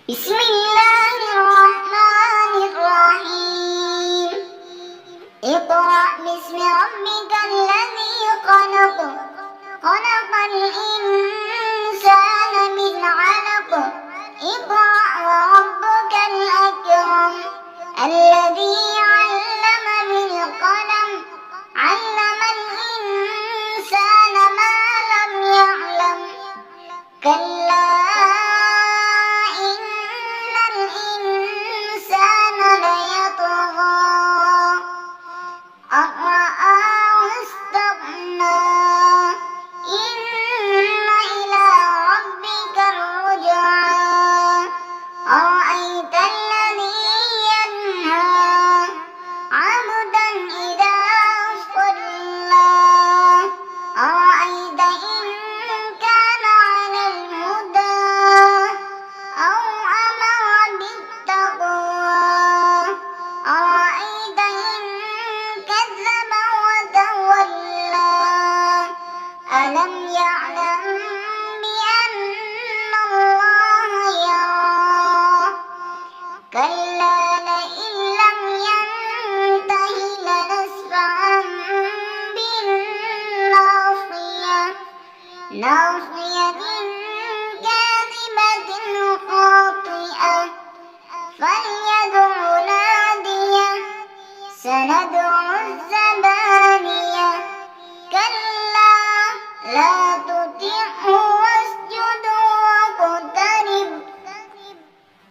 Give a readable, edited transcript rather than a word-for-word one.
بسم الله الرحمن الرحيم اقرأ باسم ربك الذي خلق خلق الإنسان من علق اقرأ وربك الأكرم الذي علم بالقلم علم الإنسان ما لم يعلم كلا إن الإنسان ليطغى أن رآه استغنى إن إلى ربك الرجعى أرأيت الذي ينهى عبدا إذا صلى أرأيت إن كان على الهدى أو أمر بالتقوى أرأيت إن كذب وتولى ألم يعلم بأن الله يرى كلا لئن لم ينته لنسفعا بالناصية ناصية كاذبة خاطئة فليدع ناديه سندع الزبانية كلا لا